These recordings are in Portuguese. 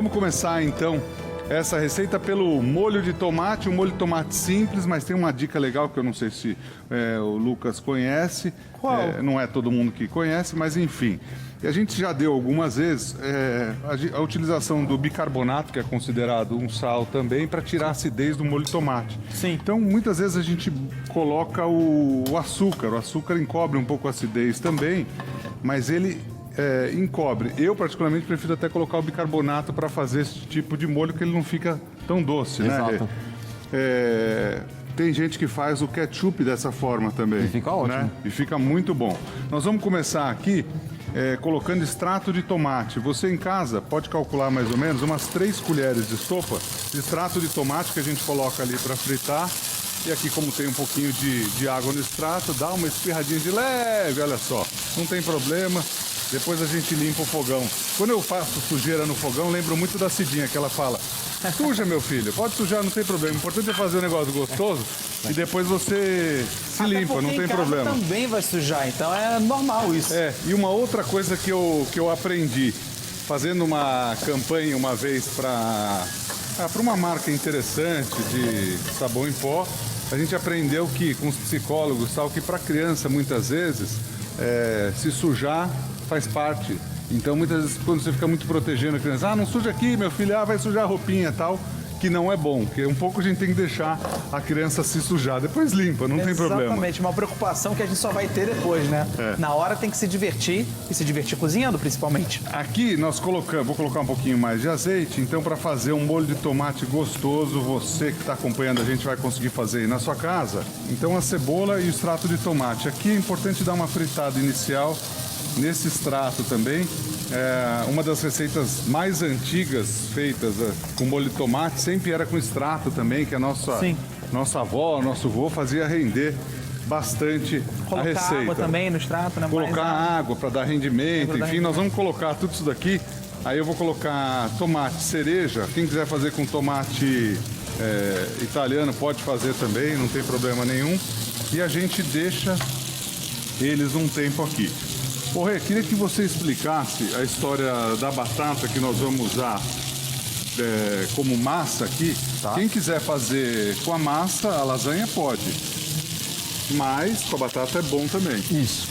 Vamos começar então essa receita pelo molho de tomate, um molho de tomate simples, mas tem uma dica legal que eu não sei se o Lucas conhece. Qual? Não é todo mundo que conhece, mas enfim. E a gente já deu algumas vezes a utilização do bicarbonato, que é considerado um sal também, para tirar a acidez do molho de tomate. Sim. Então, muitas vezes a gente coloca o açúcar. O açúcar encobre um pouco a acidez também, mas ele encobre. Eu, particularmente, prefiro até colocar o bicarbonato para fazer esse tipo de molho, que ele não fica tão doce, Exato. né? Tem gente que faz o ketchup dessa forma também. E fica ótimo. Né? E fica muito bom. Nós vamos começar aqui colocando extrato de tomate. Você em casa pode calcular mais ou menos umas 3 colheres de sopa de extrato de tomate que a gente coloca ali para fritar. E aqui, como tem um pouquinho de água no extrato, dá uma espirradinha de leve, olha só. Não tem problema. Depois a gente limpa o fogão. Quando eu faço sujeira no fogão, lembro muito da Cidinha, que ela fala: suja, meu filho, pode sujar, não tem problema. O importante é fazer um negócio gostoso e depois você se limpa, não tem problema. Também vai sujar, então é normal isso. E uma outra coisa que eu aprendi, fazendo uma campanha uma vez para uma marca interessante de sabão em pó, a gente aprendeu que, com os psicólogos, tal, que para criança, muitas vezes, se sujar faz parte. Então, muitas vezes, quando você fica muito protegendo a criança, não suja aqui, meu filho, vai sujar a roupinha e tal, que não é bom, porque um pouco a gente tem que deixar a criança se sujar, depois limpa, não tem problema. Exatamente, uma preocupação que a gente só vai ter depois, né? Na hora tem que se divertir, e se divertir cozinhando, principalmente. Aqui nós colocamos, vou colocar um pouquinho mais de azeite, então para fazer um molho de tomate gostoso, você que está acompanhando a gente vai conseguir fazer aí na sua casa. Então a cebola e o extrato de tomate. Aqui é importante dar uma fritada inicial nesse extrato também. Uma das receitas mais antigas feitas com molho de tomate sempre era com extrato também, que a nossa avó, nosso avô fazia render bastante a receita. Colocar água também no extrato, né? Colocar água para dar rendimento, enfim, nós vamos colocar tudo isso daqui. Aí eu vou colocar tomate cereja. Quem quiser fazer com tomate italiano pode fazer também, não tem problema nenhum. E a gente deixa eles um tempo aqui. Rê, queria que você explicasse a história da batata que nós vamos usar como massa aqui. Tá. Quem quiser fazer com a massa, a lasanha pode. Mas com a batata é bom também. Isso.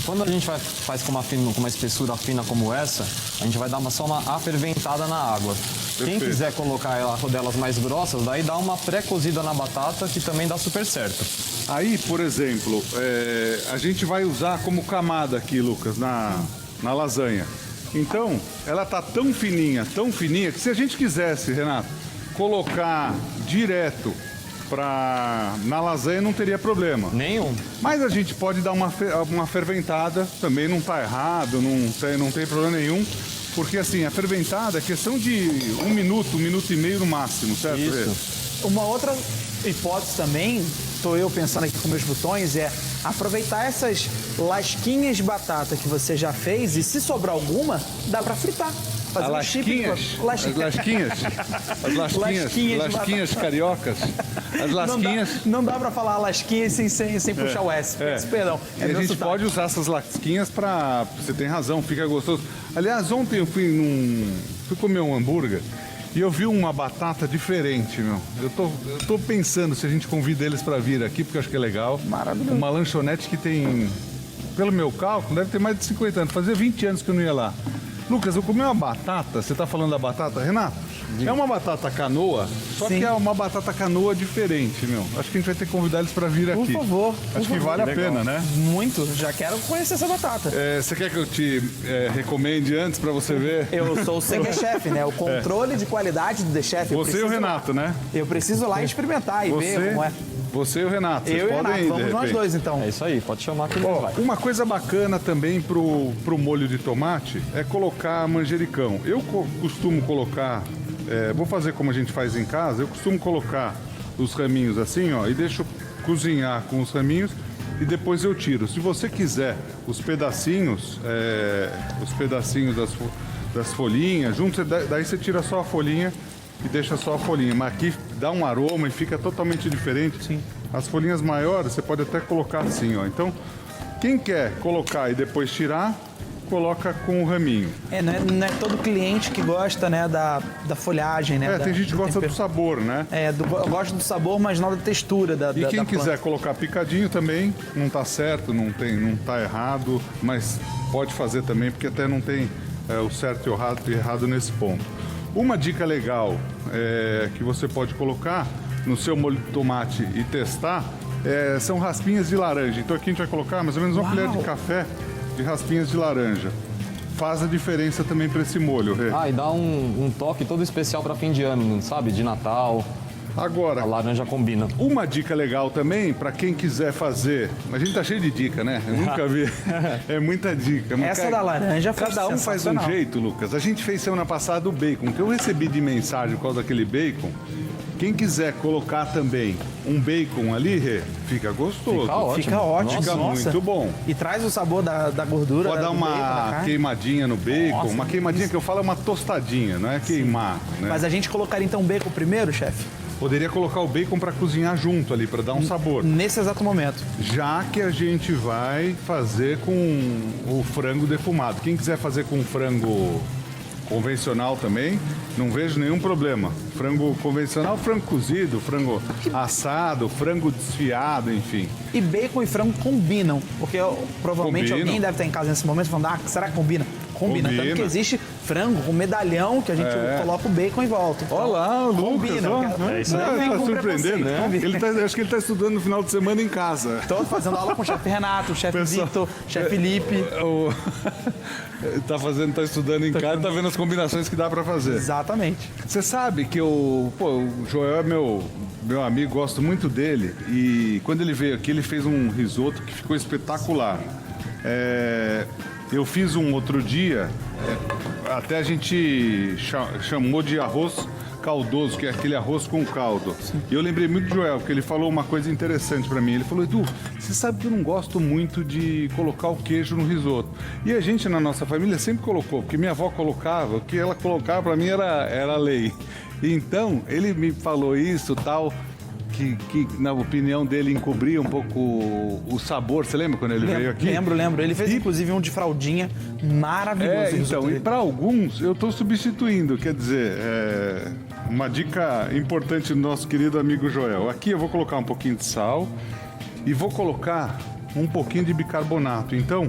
Quando a gente faz com uma espessura fina como essa, a gente vai dar só uma aferventada na água. Perfeito. Quem quiser colocar rodelas mais grossas, daí dá uma pré-cozida na batata, que também dá super certo. Aí, por exemplo, a gente vai usar como camada aqui, Lucas, na lasanha. Então, ela tá tão fininha, que se a gente quisesse, Renato, colocar direto na lasanha não teria problema. Nenhum. Mas a gente pode dar uma ferventada, também não tá errado, não tem problema nenhum. Porque assim, a ferventada é questão de 1 minuto, 1 minuto e meio no máximo, certo? Isso. Uma outra hipótese também, estou eu pensando aqui com meus botões, é aproveitar essas lasquinhas de batata que você já fez e se sobrar alguma, dá para fritar. As lasquinhas? As lasquinhas cariocas? As lasquinhas... Não dá para falar lasquinhas sem puxar o S. Perdão. E a gente pode usar essas lasquinhas para... Você tem razão, fica gostoso. Aliás, ontem eu fui comer um hambúrguer e eu vi uma batata diferente, meu. Eu tô pensando se a gente convida eles para vir aqui, porque eu acho que é legal. Maravilhoso. Uma lanchonete que tem, pelo meu cálculo, deve ter mais de 50 anos. Fazia 20 anos que eu não ia lá. Lucas, eu comi uma batata, você tá falando da batata, Renato? É uma batata canoa, só Sim. que é uma batata canoa diferente, meu. Acho que a gente vai ter que convidar eles para vir aqui. Por favor. Acho que vale a pena, né? Muito. Já quero conhecer essa batata. Você quer que eu te recomende antes para você ver? Eu sou o CQ-Chef, né? O controle de qualidade do The Chef. Você e o Renato, né? Eu preciso ir lá experimentar e ver como é. Você e o Renato. Vocês Eu e o podem Renato, ir, vamos de nós repente. dois então. É isso aí, pode chamar que ele vai. Uma coisa bacana também pro molho de tomate é colocar manjericão. Eu costumo colocar, vou fazer como a gente faz em casa, eu costumo colocar os raminhos assim, ó, e deixo cozinhar com os raminhos e depois eu tiro. Se você quiser os pedacinhos das folhinhas, junto, daí você tira só a folhinha e deixa só a folhinha. Mas aqui dá um aroma e fica totalmente diferente. Sim. As folhinhas maiores você pode até colocar assim, ó. Então, quem quer colocar e depois tirar, coloca com o raminho. Não é todo cliente que gosta, né, da folhagem, né? Tem gente que gosta do sabor, né? Eu gosto do sabor, mas não da textura da E quem da quiser planta. colocar picadinho também, não tá certo, não tá errado, mas pode fazer também, porque até não tem o certo e o errado nesse ponto. Uma dica legal que você pode colocar no seu molho de tomate e testar são raspinhas de laranja. Então aqui a gente vai colocar mais ou menos uma colher de café de raspinhas de laranja. Faz a diferença também para esse molho, Rê. E dá um toque todo especial para fim de ano, sabe? De Natal. Agora, A laranja combina. uma dica legal também, para quem quiser fazer... A gente tá cheio de dica, né? Eu nunca vi. É muita dica. Mas, Essa da laranja foi cada um faz um sensacional. jeito, Lucas. A gente fez semana passada o bacon, que eu recebi de mensagem por causa daquele bacon. Quem quiser colocar também um bacon ali, Rê, fica gostoso. Fica ótimo. Fica ótimo. Fica nossa. muito bom. E traz o sabor da gordura. Pode dar do bacon, da uma carne. queimadinha no bacon. Nossa, Uma queimadinha que eu falo é uma tostadinha, não é queimar, né? Mas a gente colocaria então o bacon primeiro, chefe? Poderia colocar o bacon para cozinhar junto ali, para dar um sabor. Nesse exato momento. Já que a gente vai fazer com o frango defumado. Quem quiser fazer com frango convencional também, não vejo nenhum problema. Frango convencional, frango cozido, frango assado, frango desfiado, enfim. E bacon e frango combinam. Porque provavelmente Combinam. alguém deve estar em casa nesse momento falando, será que combina? Combina. Tanto que existe frango com medalhão que a gente coloca o bacon em volta. Então, Olha lá, o Lucas, combina. ó. Isso Tá aí. surpreendendo, né? Acho que ele está estudando no final de semana em casa. Estou fazendo aula com o chefe Renato, o chefe Pessoal, Vitor, o chefe Felipe. Tá estudando em casa, tá vendo as combinações que dá para fazer. Exatamente. Você sabe que o Joel é meu amigo, gosto muito dele. E quando ele veio aqui, ele fez um risoto que ficou espetacular. Eu fiz um outro dia, até a gente chamou de arroz caldoso, que é aquele arroz com caldo. E eu lembrei muito do Joel, porque ele falou uma coisa interessante pra mim. Ele falou, Edu, você sabe que eu não gosto muito de colocar o queijo no risoto. E a gente, na nossa família, sempre colocou, porque minha avó colocava, o que ela colocava pra mim era lei. Então, ele me falou isso, tal... Que, na opinião dele, encobria um pouco o sabor. Você lembra quando ele veio aqui? Lembro. Ele fez, inclusive, um de fraldinha maravilhoso. Então, e para alguns, eu estou substituindo. Quer dizer, uma dica importante do nosso querido amigo Joel. Aqui eu vou colocar um pouquinho de sal e vou colocar um pouquinho de bicarbonato. Então,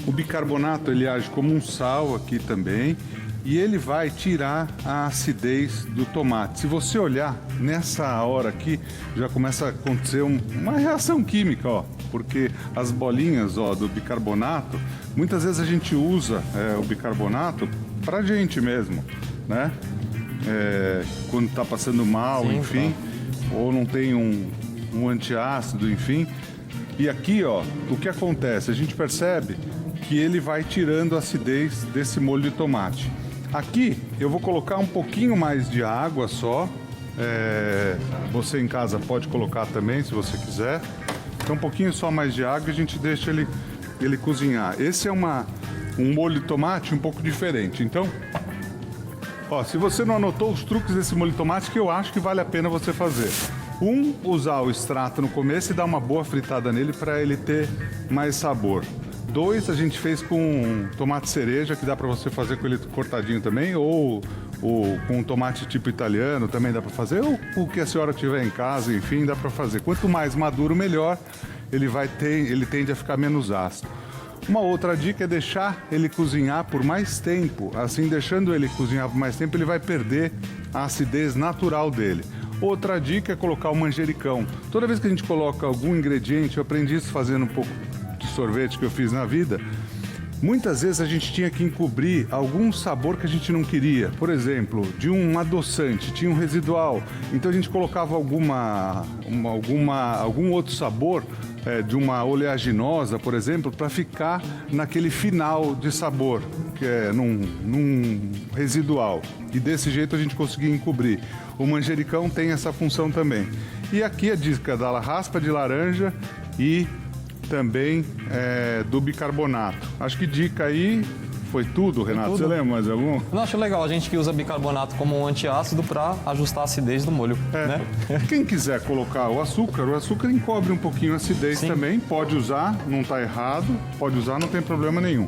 o bicarbonato, ele age como um sal aqui também. E ele vai tirar a acidez do tomate. Se você olhar, nessa hora aqui, já começa a acontecer uma reação química, ó. Porque as bolinhas, ó, do bicarbonato, muitas vezes a gente usa o bicarbonato pra gente mesmo, né? Quando tá passando mal, Sim, enfim. Ou não tem um antiácido, enfim. E aqui, ó, o que acontece? A gente percebe que ele vai tirando a acidez desse molho de tomate. Aqui eu vou colocar um pouquinho mais de água só. Você em casa pode colocar também, se você quiser. Então um pouquinho só mais de água e a gente deixa ele cozinhar. Esse é um molho de tomate um pouco diferente. Então, ó, se você não anotou os truques desse molho de tomate, que eu acho que vale a pena você fazer. Usar o extrato no começo e dar uma boa fritada nele para ele ter mais sabor. 2, a gente fez com tomate cereja, que dá para você fazer com ele cortadinho também, ou com tomate tipo italiano também dá para fazer, ou o que a senhora tiver em casa, enfim, dá para fazer. Quanto mais maduro, melhor, ele tende a ficar menos ácido. Uma outra dica é deixar ele cozinhar por mais tempo. Assim, deixando ele cozinhar por mais tempo, ele vai perder a acidez natural dele. Outra dica é colocar o manjericão. Toda vez que a gente coloca algum ingrediente, eu aprendi isso fazendo um pouco de sorvete que eu fiz na vida, muitas vezes a gente tinha que encobrir algum sabor que a gente não queria. Por exemplo, de um adoçante, tinha um residual. Então a gente colocava algum outro sabor, de uma oleaginosa, por exemplo, para ficar naquele final de sabor, que é num residual. E desse jeito a gente conseguia encobrir. O manjericão tem essa função também. E aqui a dica da raspa de laranja e também do bicarbonato. Acho que dica aí Foi tudo, Renato? tudo. Você lembra mais algum? Eu acho legal a gente que usa bicarbonato como um antiácido para ajustar a acidez do molho, né? Quem quiser colocar o açúcar encobre um pouquinho a acidez também. Pode usar, não está errado. Pode usar, não tem problema nenhum.